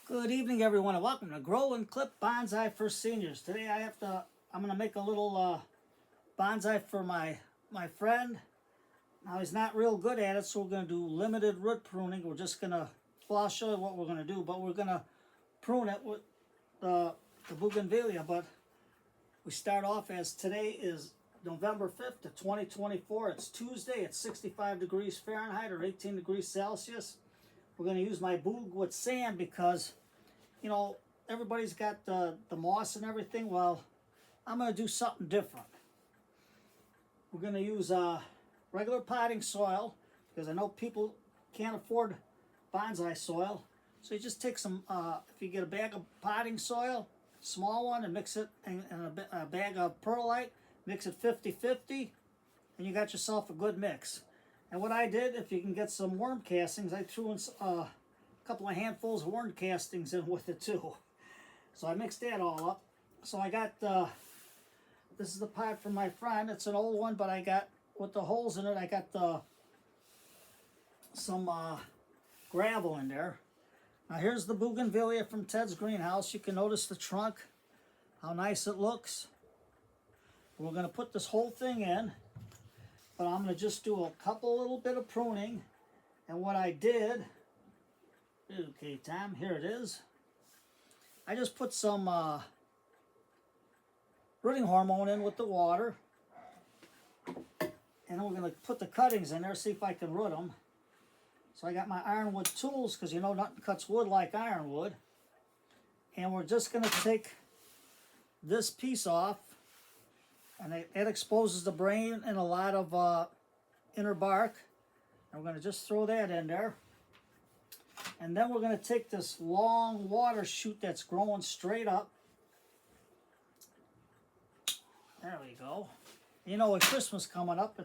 Good evening, everyone, and welcome to Grow and Clip Bonsai for Seniors. Today I'm going to make a little bonsai for my friend. Now, he's not real good at it, so we're going to do limited root pruning. I'll show you what we're going to do, but we're going to prune it with the bougainvillea. But we start off as today is November 5th of 2024. It's Tuesday. It's 65 degrees Fahrenheit or 18 degrees Celsius. We're going to use my Boug with sand because, you know, everybody's got the moss and everything. Well, I'm going to do something different. We're going to use regular potting soil because I know people can't afford bonsai soil. So you just take some, if you get a bag of potting soil, small one, and mix it in a bag of perlite, mix it 50-50, and you got yourself a good mix. And what I did, if you can get some worm castings, I threw in a couple of handfuls of worm castings in with it too. So I mixed that all up. So I got, this is the pot from my friend. It's an old one, but I got, with the holes in it, I got some gravel in there. Now here's the bougainvillea from Ted's greenhouse. You can notice the trunk, how nice it looks. We're going to put this whole thing in. But I'm going to just do a little bit of pruning. And what I did, okay, Tom, here it is. I just put some rooting hormone in with the water. And then we're going to put the cuttings in there, see if I can root them. So I got my ironwood tools, because you know nothing cuts wood like ironwood. And we're just going to take this piece off. And it exposes the brain and a lot of inner bark. And we're going to just throw that in there. And then we're going to take this long water shoot that's growing straight up. There we go. You know, with Christmas coming up,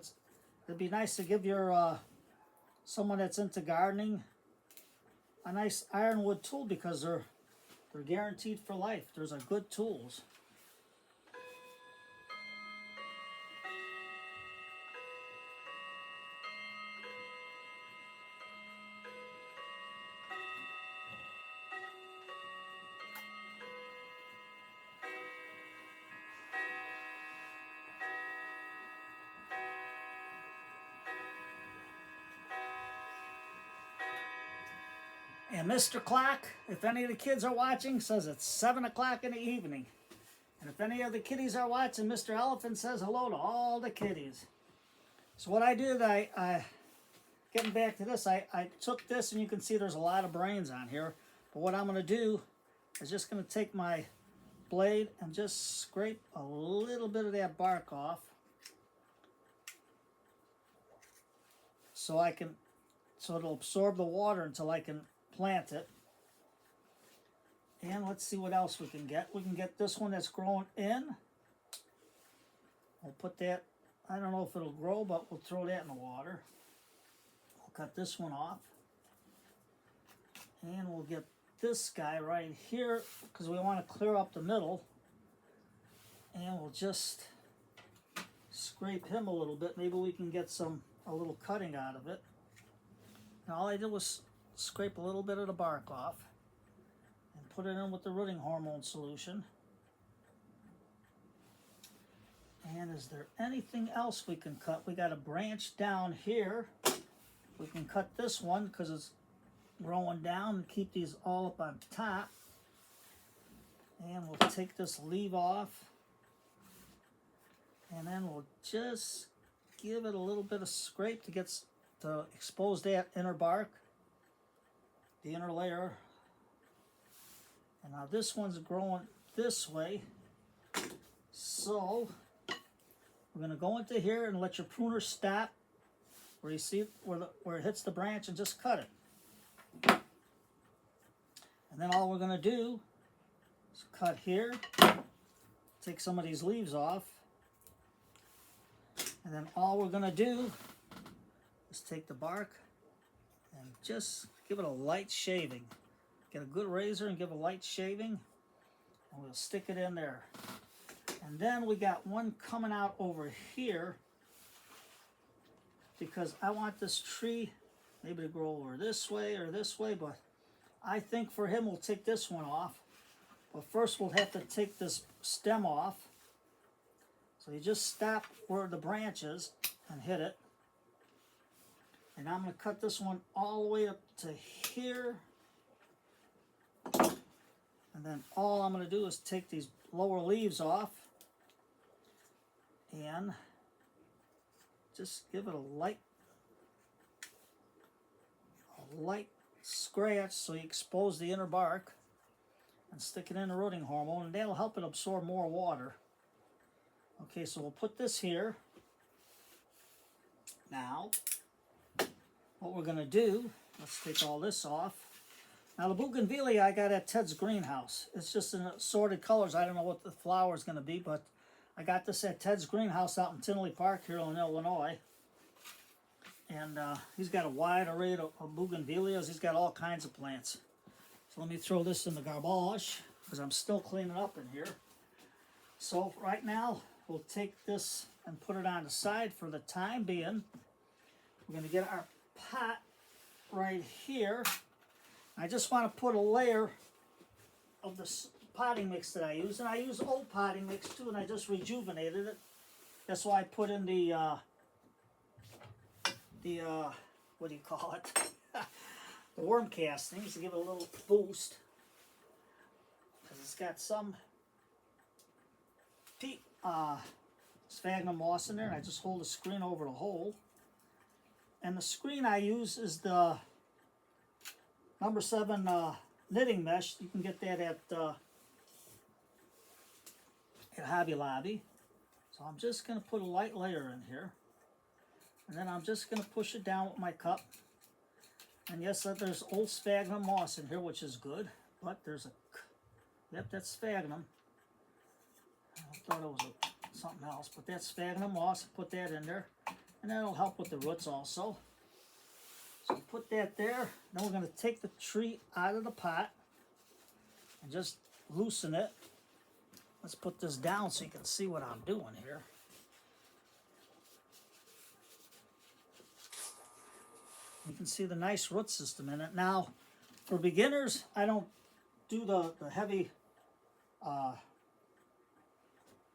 it'd be nice to give your someone that's into gardening a nice ironwood tool, because they're guaranteed for life. Those are good tools. And Mr. Clock, if any of the kids are watching, says it's 7 o'clock in the evening. And if any of the kiddies are watching, Mr. Elephant says hello to all the kiddies. So what I did, getting back to this, I took this, and you can see there's a lot of brains on here. But what I'm going to do is just going to take my blade and just scrape a little bit of that bark off. So it'll absorb the water until I can plant it. And let's see what else we can get. We can get this one that's growing in. We'll put that, I don't know if it'll grow, but we'll throw that in the water. We'll cut this one off. And we'll get this guy right here, because we want to clear up the middle. And we'll just scrape him a little bit. Maybe we can get a little cutting out of it. And all I did was scrape a little bit of the bark off and put it in with the rooting hormone solution. And is there anything else we can cut? We got a branch down here. We can cut this one because it's growing down and keep these all up on top. And we'll take this leaf off. And then we'll just give it a little bit of scrape to expose that inner bark, the inner layer. And now this one's growing this way. So we're going to go into here and let your pruner stop where you see where it hits the branch, and just cut it. And then all we're going to do is cut here, take some of these leaves off, and then all we're going to do is take the bark and just give it a light shaving. Get a good razor and give a light shaving, and we'll stick it in there. And then we got one coming out over here, because I want this tree maybe to grow over this way or this way, but I think for him we'll take this one off. But first we'll have to take this stem off. So you just stop where the branch is and hit it. And I'm going to cut this one all the way up to here. And then all I'm going to do is take these lower leaves off and just give it a light scratch so you expose the inner bark and stick it in the rooting hormone, and that'll help it absorb more water. Okay, so we'll put this here. Now, what we're going to do, let's take all this off. Now the bougainvillea I got at Ted's greenhouse. It's just in assorted colors. I don't know what the flower is going to be, but I got this at Ted's greenhouse out in Tinley Park here in Illinois. And he's got a wide array of bougainvilleas. He's got all kinds of plants. So let me throw this in the garbage because I'm still cleaning up in here. So right now we'll take this and put it on the side for the time being. We're going to get our pot right here. I just want to put a layer of the potting mix that I use. And I use old potting mix too, and I just rejuvenated it. That's why I put in the what do you call it? The worm castings to give it a little boost. Because it's got some sphagnum moss in there. And I just hold the screen over the hole. And the screen I use is the number 7 knitting mesh. You can get that at Hobby Lobby. So I'm just going to put a light layer in here. And then I'm just going to push it down with my cup. And yes, there's old sphagnum moss in here, which is good. But there's yep, that's sphagnum. I thought it was something else, but that's sphagnum moss. Put that in there. And that'll help with the roots also. So put that there. Then we're going to take the tree out of the pot and just loosen it. Let's put this down so you can see what I'm doing here. You can see the nice root system in it. Now, for beginners, I don't do the heavy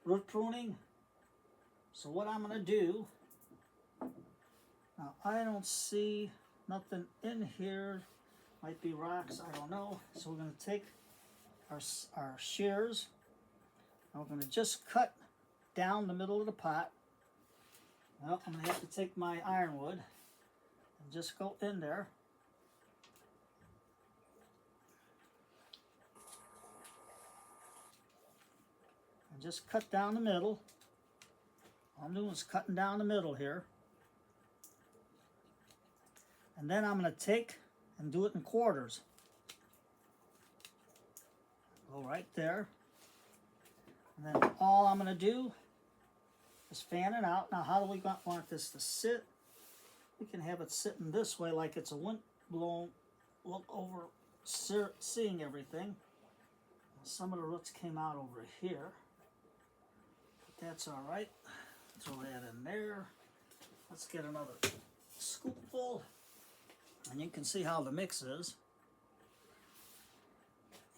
root pruning. So what I'm going to do, now I don't see nothing in here. Might be rocks, I don't know. So we're going to take our shears, and we're going to just cut down the middle of the pot. Well, I'm going to have to take my ironwood and just go in there. And just cut down the middle. All I'm doing is cutting down the middle here. And then I'm going to take and do it in quarters. Go right there. And then all I'm going to do is fan it out. Now, how do we want this to sit? We can have it sitting this way like it's a wind blown look over seeing everything. Some of the roots came out over here. But that's all right. Throw that in there. Let's get another scoopful. And you can see how the mix is.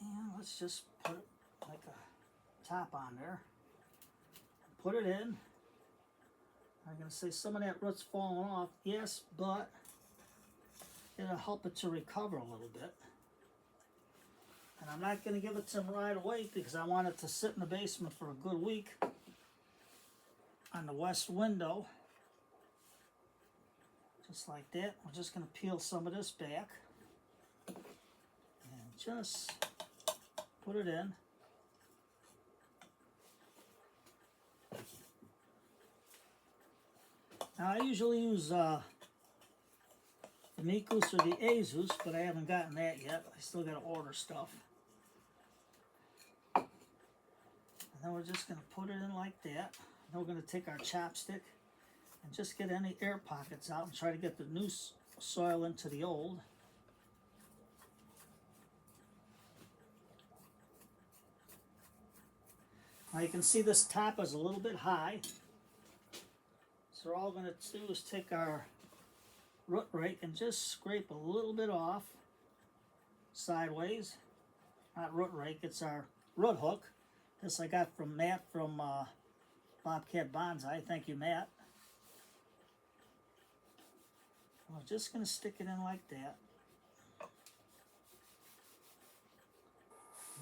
And let's just put it like a top on there. Put it in. I'm going to say some of that root's falling off. Yes, but it'll help it to recover a little bit. And I'm not going to give it to them right away because I want it to sit in the basement for a good week on the west window. Just like that. We're just going to peel some of this back and just put it in. Now I usually use the Mikus or the Azus, but I haven't gotten that yet. I still got to order stuff. And then we're just going to put it in like that. Then we're going to take our chopstick and just get any air pockets out and try to get the new soil into the old. Now you can see this top is a little bit high. So all we're going to do is take our root rake and just scrape a little bit off. sideways. Not root rake, it's our root hook. This I got from Matt from Bobcat Bonsai. Thank you, Matt. I'm just going to stick it in like that.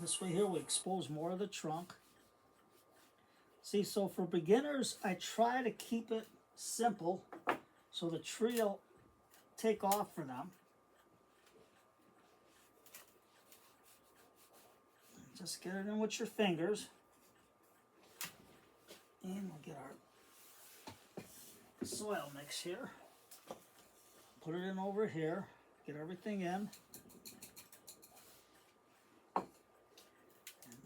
This way here we expose more of the trunk. See, so for beginners, I try to keep it simple so the tree will take off for them. Just get it in with your fingers. And we'll get our soil mix here. Put it in over here. Get everything in. And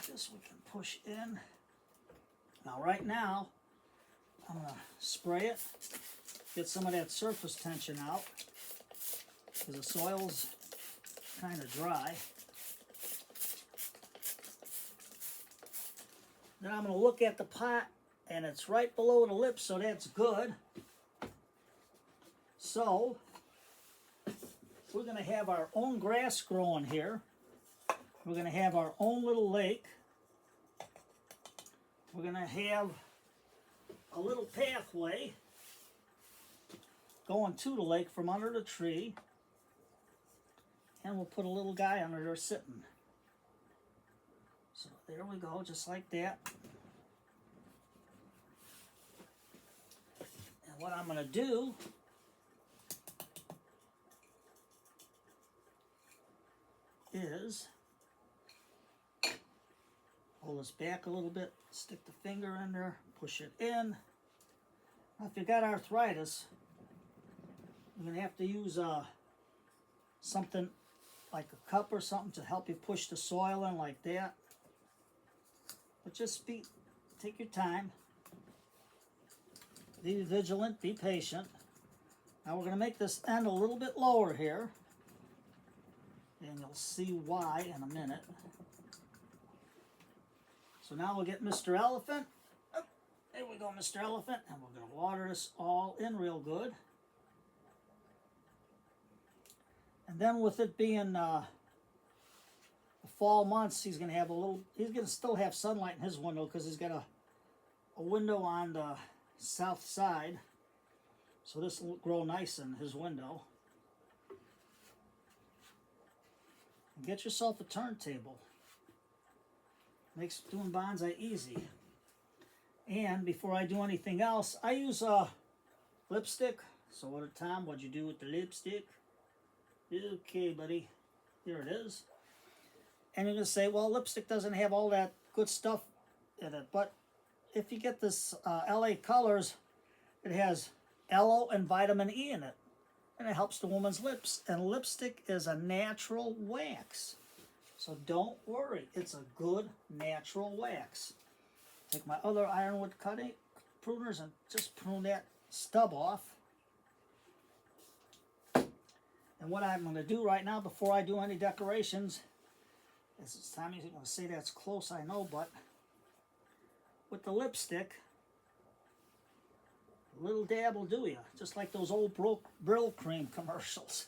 this we can push in. Now right now, I'm going to spray it. Get some of that surface tension out. Because the soil's kind of dry. Then I'm going to look at the pot, and it's right below the lip, so that's good. So, we're going to have our own grass growing here. We're going to have our own little lake. We're going to have a little pathway going to the lake from under the tree. And we'll put a little guy under there sitting. So there we go, just like that. And what I'm going to do is pull this back a little bit, stick the finger in there, push it in. Now, if you got arthritis, you're going to have to use something like a cup or something to help you push the soil in like that. But just take your time. Be vigilant, be patient. Now we're going to make this end a little bit lower here. And you'll see why in a minute. So now we'll get Mr. Elephant. Oh, there we go, Mr. Elephant. And we're going to water this all in real good. And then with it being the fall months, he's going to still have sunlight in his window because he's got a window on the south side. So this will grow nice in his window. And get yourself a turntable. Makes doing bonsai easy. And before I do anything else, I use lipstick. So Tom, what'd you do with the lipstick? Okay, buddy. Here it is. And you're going to say, well, lipstick doesn't have all that good stuff in it. But if you get this LA Colors, it has aloe and vitamin E in it. And it helps the woman's lips. And lipstick is a natural wax. So don't worry. It's a good natural wax. Take my other ironwood cutting pruners and just prune that stub off. And what I'm going to do right now, before I do any decorations, is Tommy's going to say that's close, I know, but with the lipstick, a little dab will do you, just like those old Brill Cream commercials.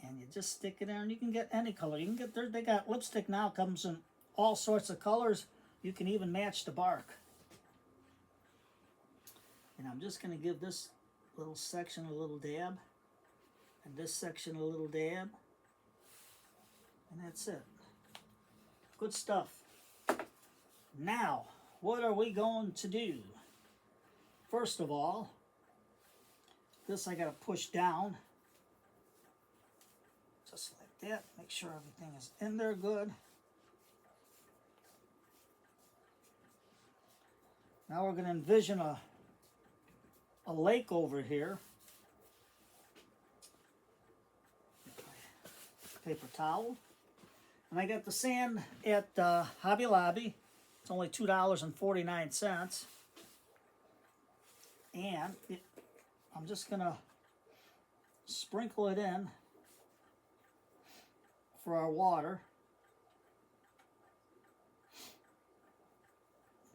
And you just stick it in, and you can get any color. You can get they got lipstick now, comes in all sorts of colors. You can even match the bark. And I'm just going to give this little section a little dab. And this section a little dab. And that's it. Good stuff. Now, what are we going to do? First of all, this I got to push down. Just like that. Make sure everything is in there good. Now we're going to envision a lake over here. Paper towel. And I got the sand at Hobby Lobby. It's only $2.49. And I'm just going to sprinkle it in for our water.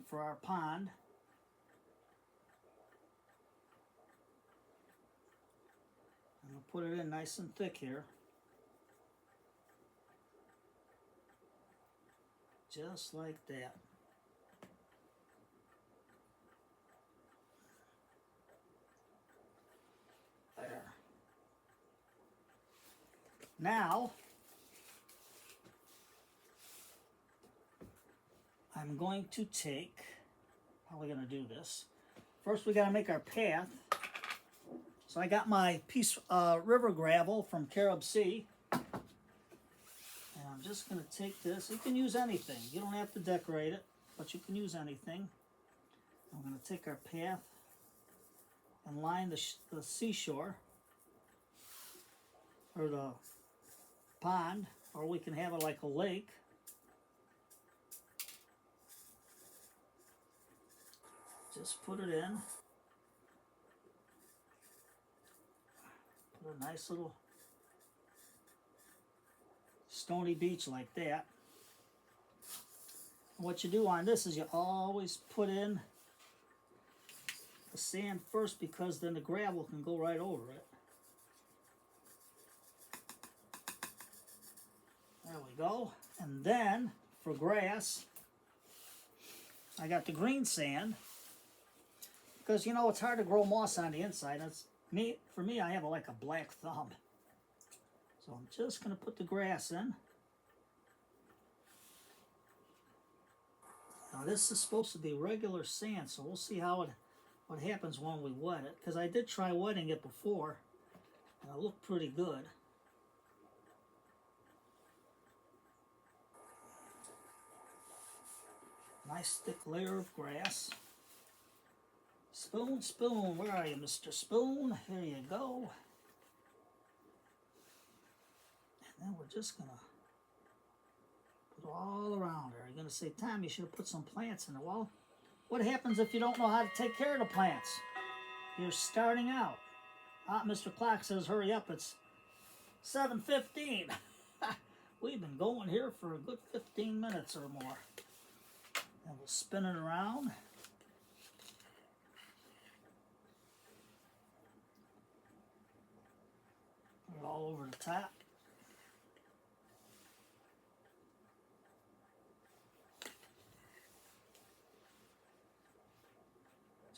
For our pond. And we'll put it in nice and thick here. just like that. There. Now, I'm going to take, how are we going to do this? First, we got to make our path. So I got my piece river gravel from Carib Sea. And I'm just going to take this. You can use anything. You don't have to decorate it, but you can use anything. I'm going to take our path and line the seashore, or the pond, or we can have it like a lake. Just put it in. Put a nice little stony beach like that. And what you do on this is you always put in the sand first, because then the gravel can go right over it. There we go. And then for grass, I got the green sand, because you know it's hard to grow moss on the inside. For me, I have like a black thumb. So I'm just going to put the grass in. Now this is supposed to be regular sand, so we'll see what happens when we wet it. Because I did try wetting it before, and it looked pretty good. Nice thick layer of grass. Spoon, Spoon, where are you, Mr. Spoon? Here you go. And then we're just going to put it all around her. You're going to say, Tom, you should have put some plants in it. Well, what happens if you don't know how to take care of the plants? You're starting out. Mr. Clock says, hurry up, it's 7:15. We've been going here for a good 15 minutes or more. And we'll spin it around. Put it all over the top.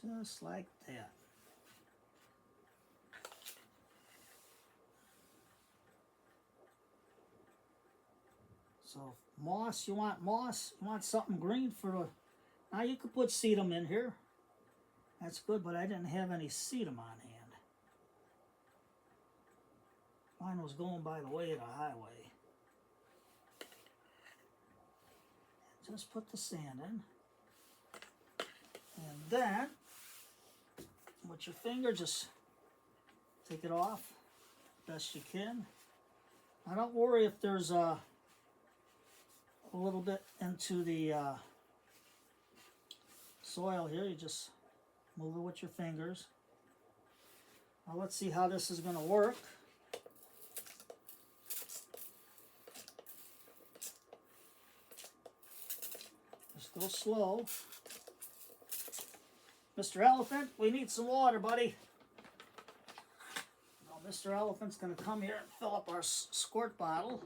Just like that. So moss, you want something green for the, now you could put sedum in here. That's good, but I didn't have any sedum on hand. Mine was going by the way of the highway. Just put the sand in. And then, with your finger, just take it off best you can. Now don't worry if there's a little bit into the soil here. You just move it with your fingers. Now let's see how this is going to work. Just go slow. Mr. Elephant, we need some water, buddy. Now, Mr. Elephant's going to come here and fill up our squirt bottle.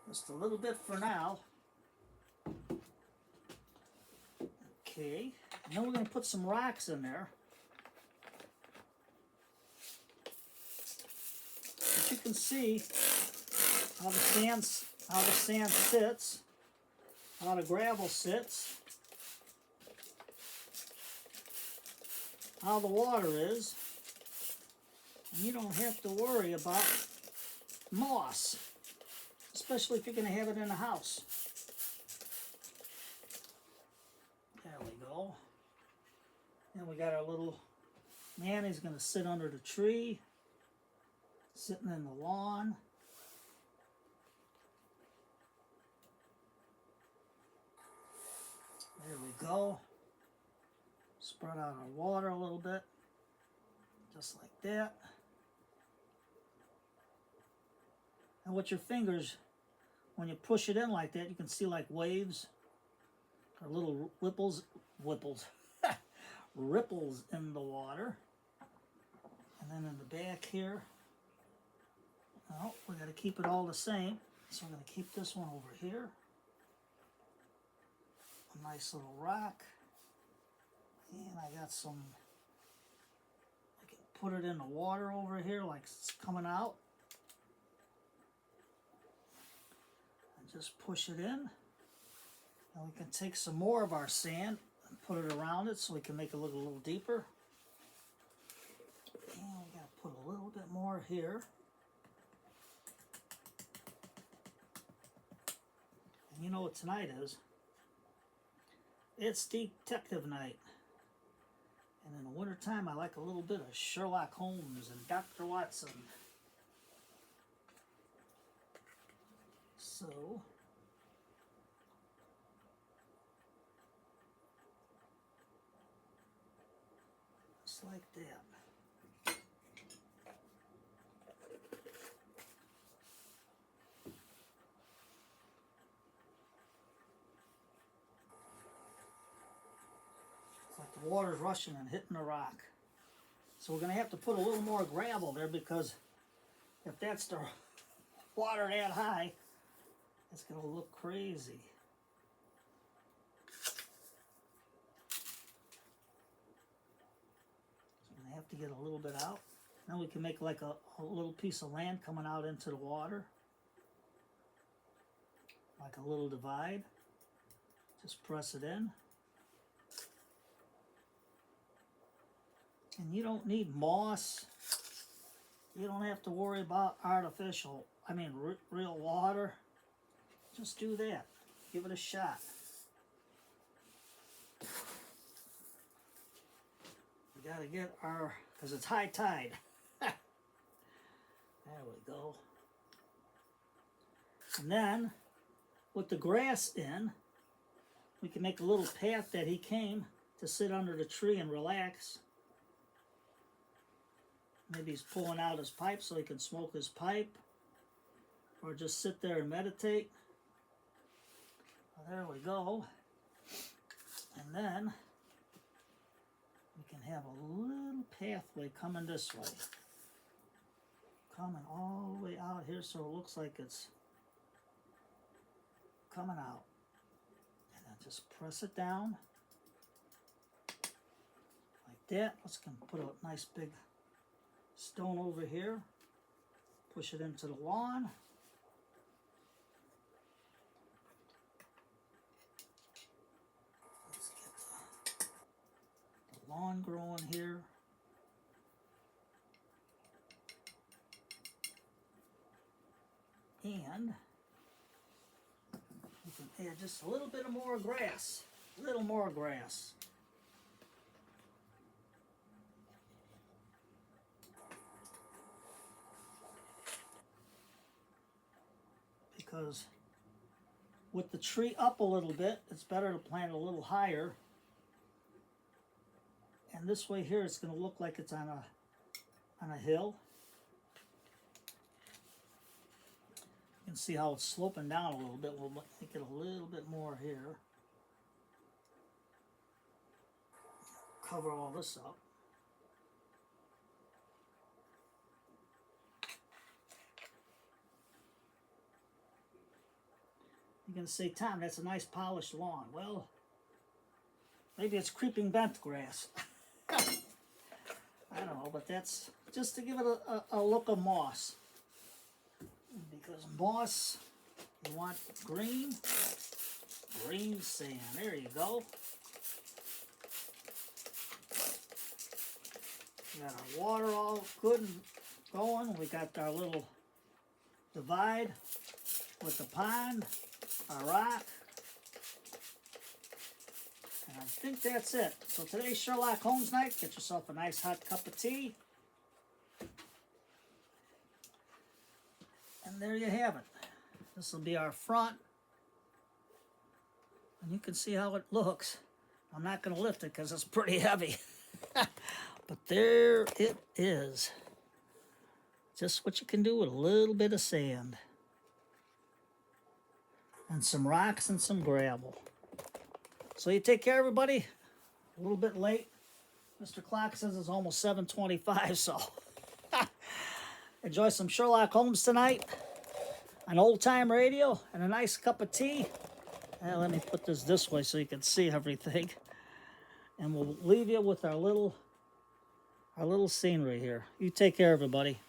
Just a little bit for now. Okay, and then we're going to put some rocks in there. As you can see how the sand sits, how the gravel sits, how the water is, and you don't have to worry about moss, especially if you're going to have it in a house. There we go. And we got our little man. He's going to sit under the tree, sitting in the lawn. There we go. Spread out our water a little bit, just like that. And with your fingers, when you push it in like that, you can see like waves or little ripples in the water. And then in the back here, Well, we got to keep it all the same. So we're going to keep this one over here. A nice little rock. And I got some, I can put it in the water over here like it's coming out. And just push it in. And we can take some more of our sand and put it around it so we can make it look a little deeper. And we got to put a little bit more here. And you know what tonight is? It's detective night. And in the wintertime, I like a little bit of Sherlock Holmes and Dr. Watson. So, just like that. The water's rushing and hitting the rock. So we're going to have to put a little more gravel there because if that's the water that high, it's going to look crazy. So we're going to have to get a little bit out. Then we can make like a little piece of land coming out into the water. Like a little divide. Just press it in. And you don't need moss. You don't have to worry about artificial, real water. Just do that. Give it a shot. We gotta get our, because it's high tide. There we go. And then, with the grass in, we can make a little path that he came to sit under the tree and relax. Maybe he's pulling out his pipe so he can smoke his pipe. Or just sit there and meditate. Well, there we go. And then we can have a little pathway coming this way. Coming all the way out here so it looks like it's coming out. And then just press it down. Like that. Let's put a nice big stone over here, push it into the lawn. Let's get the lawn growing here. And we can add just a little bit more grass, a little more grass. Because with the tree up a little bit, it's better to plant a little higher. And this way here, it's going to look like it's on a hill. You can see how it's sloping down a little bit. We'll make it a little bit more here. Cover all this up. You're going to say, Tom, that's a nice polished lawn. Well, maybe it's creeping bent grass. I don't know, but that's just to give it a look of moss. Because moss, you want green sand. There you go. We got our water all good and going. We got our little divide with the pond. Our rock. And I think that's it. So today's Sherlock Holmes night. Get yourself a nice hot cup of tea. And there you have it. This will be our front. And you can see how it looks. I'm not going to lift it because it's pretty heavy. But there it is. Just what you can do with a little bit of sand. And some rocks and some gravel. So you take care, everybody. A little bit late. Mr. Clock says it's almost 7:25, so Enjoy some Sherlock Holmes tonight on old time radio and a nice cup of tea. And let me put this way so you can see everything. And we'll leave you with our little scenery here. You take care, everybody.